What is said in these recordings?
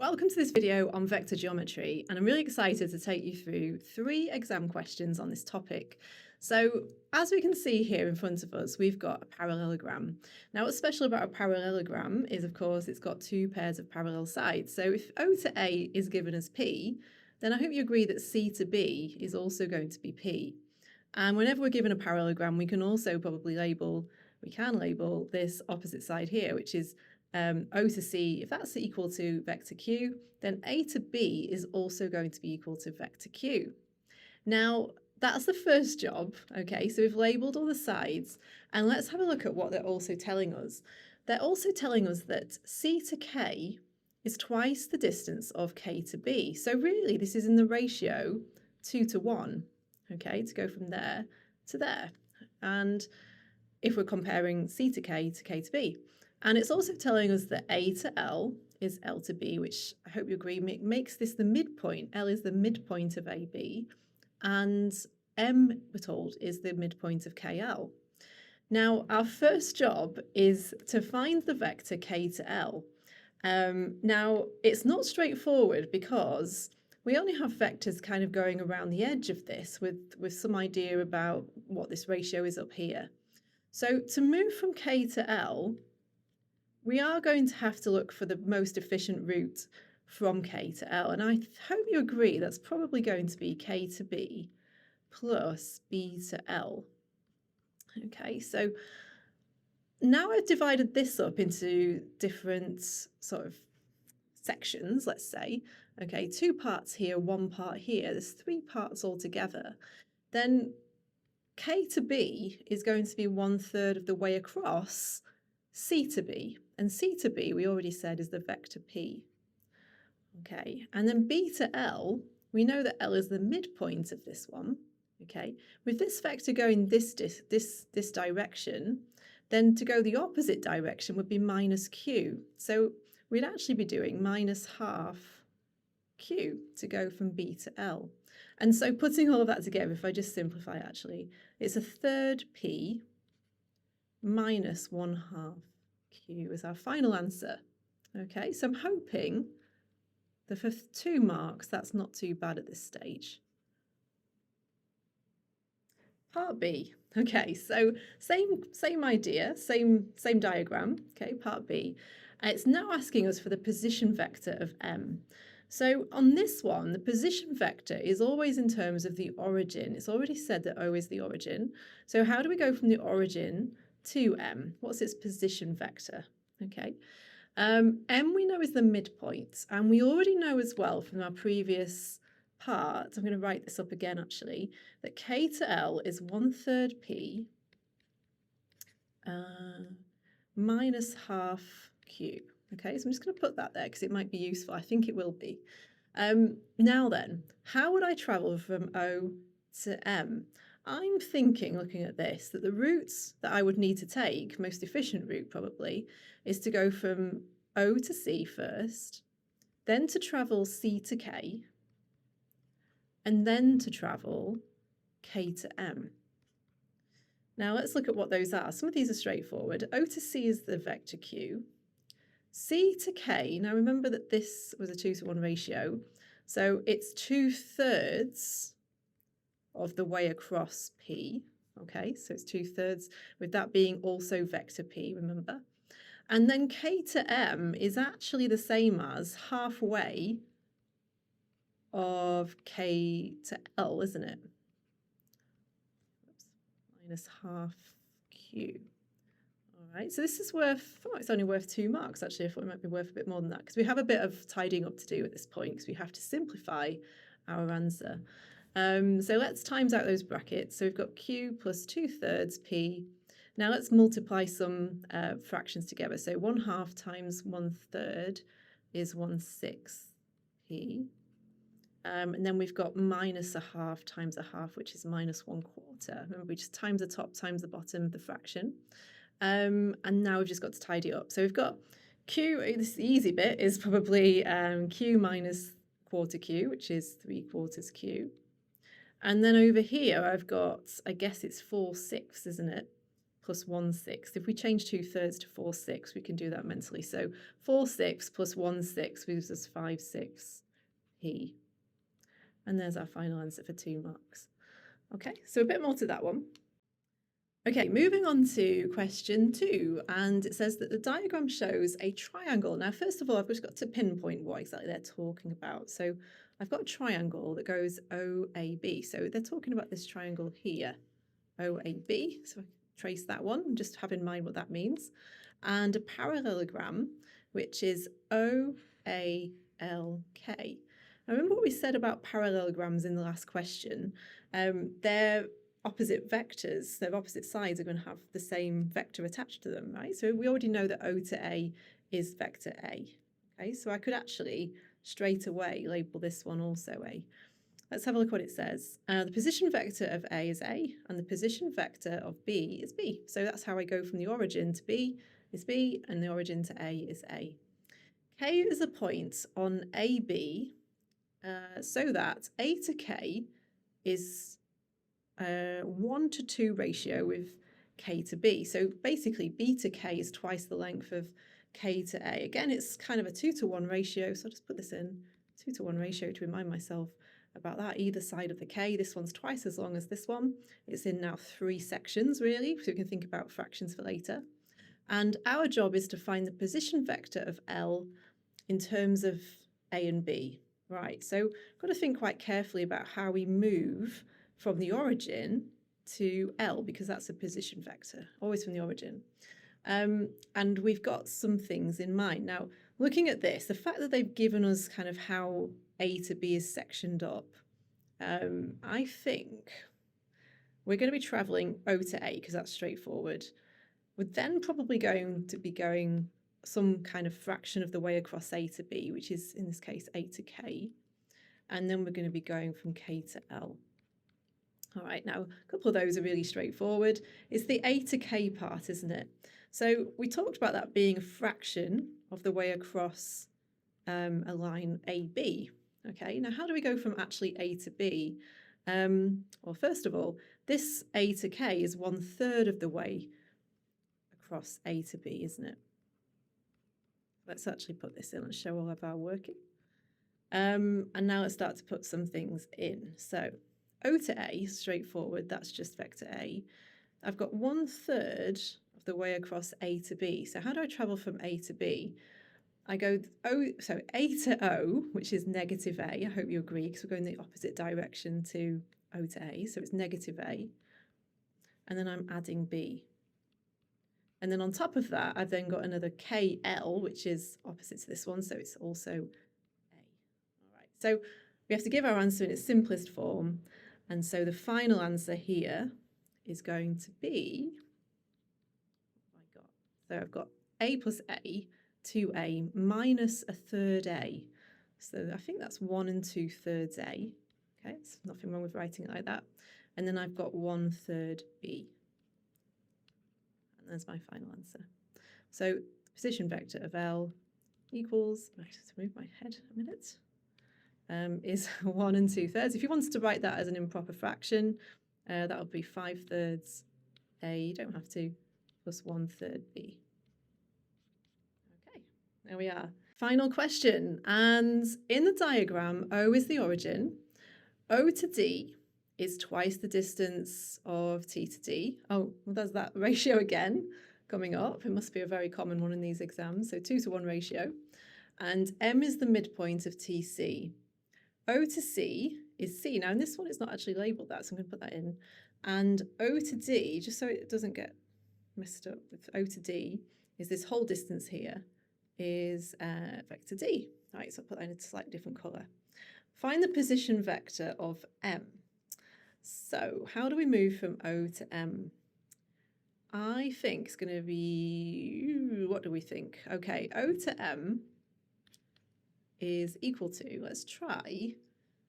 Welcome to this video on vector geometry, and I'm really excited to take you through 3 exam questions on this topic. So as we can see here in front of us, we've got a parallelogram. Now what's special about a parallelogram is, of course, it's got 2 pairs of parallel sides. So if O to A is given as P, then I hope you agree that C to B is also going to be P. And whenever we're given a parallelogram, we can also probably label this opposite side here, which is O to C. If that's equal to vector Q, then A to B is also going to be equal to vector Q. Now, that's the first job, okay? So we've labelled all the sides, and let's have a look at what they're also telling us. They're also telling us that C to K is twice the distance of K to B. So really, this is in the ratio 2 to 1, okay, to go from there to there. And if we're comparing C to K to B. And it's also telling us that A to L is L to B, which I hope you agree makes this the midpoint. L is the midpoint of AB, and M, we're told, is the midpoint of KL. Now, our first job is to find the vector K to L. Now, it's not straightforward because we only have vectors kind of going around the edge of this with some idea about what this ratio is up here. So to move from K to L, we are going to have to look for the most efficient route from K to L. And I hope you agree that's probably going to be K to B plus B to L. Okay, so now I've divided this up into different sort of sections, let's say. Okay, 2 parts here, 1 part here. There's 3 parts altogether. Then K to B is going to be 1/3 of the way across C to B. And C to B, we already said, is the vector P. Okay, and then B to L, we know that L is the midpoint of this one. Okay, with this vector going this direction, then to go the opposite direction would be minus Q. So we'd actually be doing minus half Q to go from B to L. And so putting all of that together, if I just simplify actually, it's 1/3 P minus 1/2 Q is our final answer. Okay, so I'm hoping that for 2 marks, that's not too bad at this stage. Part B. Okay, so same idea, same diagram. Okay, part B. It's now asking us for the position vector of M. So on this one, the position vector is always in terms of the origin. It's already said that O is the origin. So how do we go from the origin to M? What's its position vector? Okay, M we know is the midpoint, and we already know as well from our previous part, I'm going to write this up again actually, that K to L is 1/3 P minus half Q. Okay, so I'm just going to put that there because it might be useful. I think it will be. Now then, how would I travel from O to M? I'm thinking, looking at this, that the routes that I would need to take, most efficient route probably, is to go from O to C first, then to travel C to K, and then to travel K to M. Now let's look at what those are. Some of these are straightforward. O to C is the vector Q. C to K, now remember that this was a 2 to 1 ratio, so it's 2/3 of the way across P, okay, so it's 2/3, with that being also vector P, remember. And then K to M is actually the same as halfway of K to L, isn't it? Oops. Minus half Q. All right, so this is worth, oh, it's only worth 2 marks actually. I thought it might be worth a bit more than that because we have a bit of tidying up to do at this point because we have to simplify our answer. So let's times out those brackets. So we've got Q plus 2/3 P. Now let's multiply some fractions together. So 1/2 times 1/3 is 1/6 P. And then we've got minus 1/2 times 1/2, which is minus 1/4. Remember, we just times the top times the bottom of the fraction. And now we've just got to tidy up. So we've got Q, this easy bit is probably Q minus quarter Q, which is 3/4 Q. And then over here, I've got, I guess it's 4/6, isn't it? plus 1/6. If we change 2/3 to 4/6, we can do that mentally. So 4/6 plus 1/6 gives us 5/6p. And there's our final answer for 2 marks. Okay, so a bit more to that one. Okay, moving on to question 2, and it says that the diagram shows a triangle. Now, first of all, I've just got to pinpoint what exactly they're talking about. So I've got a triangle that goes OAB. So they're talking about this triangle here, OAB. So I trace that one and just have in mind what that means. And a parallelogram, which is OALK. Now, remember what we said about parallelograms in the last question? They're opposite vectors, their opposite sides are going to have the same vector attached to them, right? So we already know that O to A is vector A. Okay, so I could actually straight away label this one also A. Let's have a look what it says. The position vector of A is A, and the position vector of B is B. So that's how I go from the origin to B is B, and the origin to A is A. K is a point on AB, so that A to K is 1 to 2 ratio with K to B. So basically B to K is twice the length of K to A. Again, it's kind of a 2 to 1 ratio, so I'll just put this in, 2 to 1 ratio to remind myself about that. Either side of the K, this one's twice as long as this one. It's in now 3 sections really, so we can think about fractions for later. And our job is to find the position vector of L in terms of A and B. Right, so I've got to think quite carefully about how we move from the origin to L, because that's a position vector, always from the origin. And we've got some things in mind. Now, looking at this, the fact that they've given us kind of how A to B is sectioned up, I think we're going to be travelling O to A, because that's straightforward. We're then probably going to be going some kind of fraction of the way across A to B, which is, in this case, A to K. And then we're going to be going from K to L. All right, now a couple of those are really straightforward. It's the A to K part, isn't it? So we talked about that being a fraction of the way across a line AB. Okay, now how do we go from actually A to B? Well, first of all, this A to K is 1/3 of the way across A to B, isn't it? Let's actually put this in and show all of our working. And now let's start to put some things in. So O to A, straightforward, that's just vector A. I've got 1/3 of the way across A to B. So how do I travel from A to B? I go A to O, which is negative A. I hope you agree, because we're going the opposite direction to O to A. So it's negative A. And then I'm adding B. And then on top of that, I've then got another KL, which is opposite to this one. So it's also A. All right. So we have to give our answer in its simplest form. And so the final answer here is going to be, so I've got A plus A, 2A minus 1/3 A. So I think that's 1 2/3 A. Okay, there's nothing wrong with writing it like that. And then I've got 1/3 B. And there's my final answer. So position vector of L equals, I have to move my head a minute, is 1 2/3. If you wanted to write that as an improper fraction, that would be 5/3 A, you don't have to, plus 1/3 B. Okay, there we are. Final question, and in the diagram, O is the origin, O to D is twice the distance of T to D. Oh, well, there's that ratio again coming up. It must be a very common one in these exams, so 2 to 1 ratio. And M is the midpoint of TC. O to C is C. Now, in this one, it's not actually labelled that, so I'm going to put that in. And O to D, just so it doesn't get messed up with O to D, is this whole distance here is vector D. All right, so I'll put that in a slightly different colour. Find the position vector of M. So how do we move from O to M? I think it's going to be, what do we think? Okay, O to M is equal to, let's try.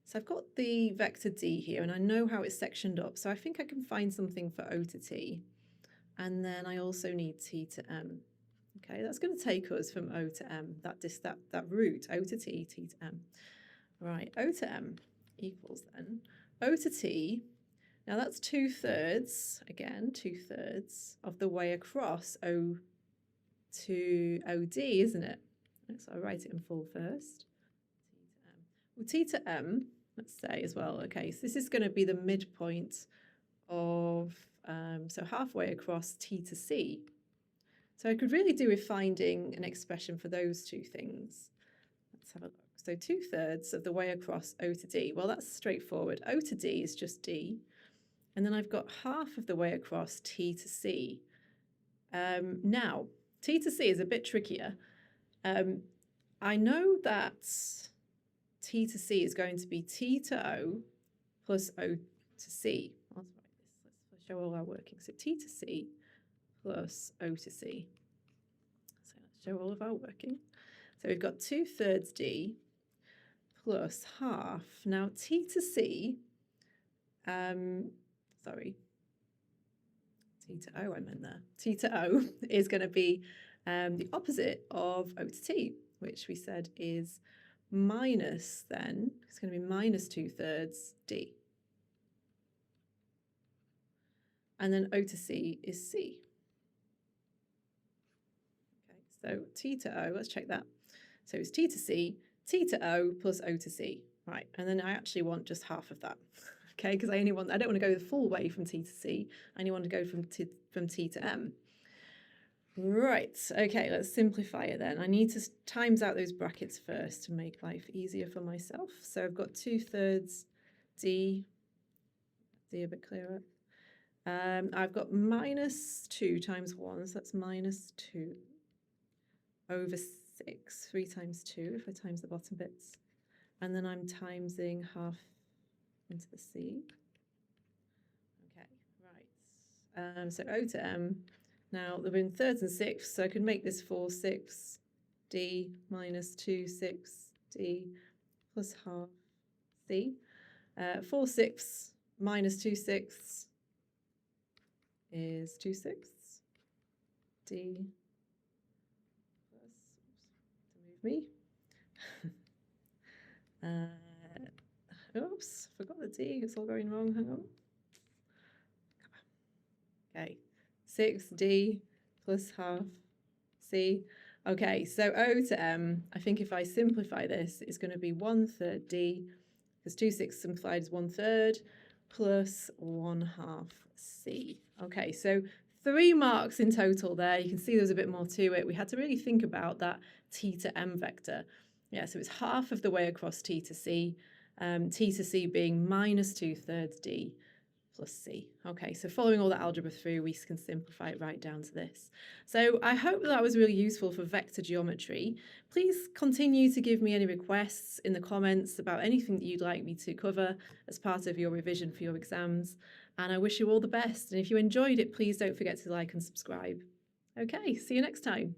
So I've got the vector D here, and I know how it's sectioned up. So I think I can find something for O to T. And then I also need T to M. Okay, that's going to take us from O to M, that route, O to T, T to M. Right, O to M equals then O to T Now that's 2/3, again, 2/3 of the way across O to OD, isn't it? So I'll write it in full first. Well, T to M, let's say as well. Okay, so this is going to be the midpoint of, so halfway across T to C. So I could really do with finding an expression for those two things. Let's have a look. So 2/3 of the way across O to D. Well, that's straightforward. O to D is just D. And then I've got half of the way across T to C. Now, T to C is a bit trickier. I know that T to C is going to be T to O plus O to C. Let's write this. Let's show all our working. So T to C plus O to C. So let's show all of our working. So we've got 2/3 D plus half. Now T to C, sorry, T to O I meant there. T to O is going to be the opposite of O to T, which we said is minus, then it's going to be minus 2/3 D. And then O to C is C. Okay, so T to O, let's check that. So it's T to C, T to O plus O to C. Right, and then I actually want just half of that. Okay, because I don't want to go the full way from T to C. I only want to go from T to M. Right, okay, let's simplify it then. I need to times out those brackets first to make life easier for myself. So I've got 2/3 D a bit clearer. I've got minus 2 times 1, so that's minus 2 over 6, 3 times 2, if I times the bottom bits. And then I'm timesing half into the C. Okay, right. So O to M. Now, they've been thirds and sixths, so I could make this 4/6 D minus 2/6 D plus half C. 4/6 minus 2/6 is 2/6 D plus, to move me. Oops, forgot the D, it's all going wrong, hang on. Okay, 6D plus half C. Okay, so O to M, I think if I simplify this, it's going to be 1/3 D, because 2/6 simplified is 1/3, plus 1/2 C. Okay, so 3 marks in total there. You can see there's a bit more to it. We had to really think about that T to M vector. Yeah, so it's half of the way across T to C, T to C being minus 2/3 D plus C. Okay, so following all that algebra through, we can simplify it right down to this. So I hope that was really useful for vector geometry. Please continue to give me any requests in the comments about anything that you'd like me to cover as part of your revision for your exams. And I wish you all the best. And if you enjoyed it, please don't forget to like and subscribe. Okay, see you next time.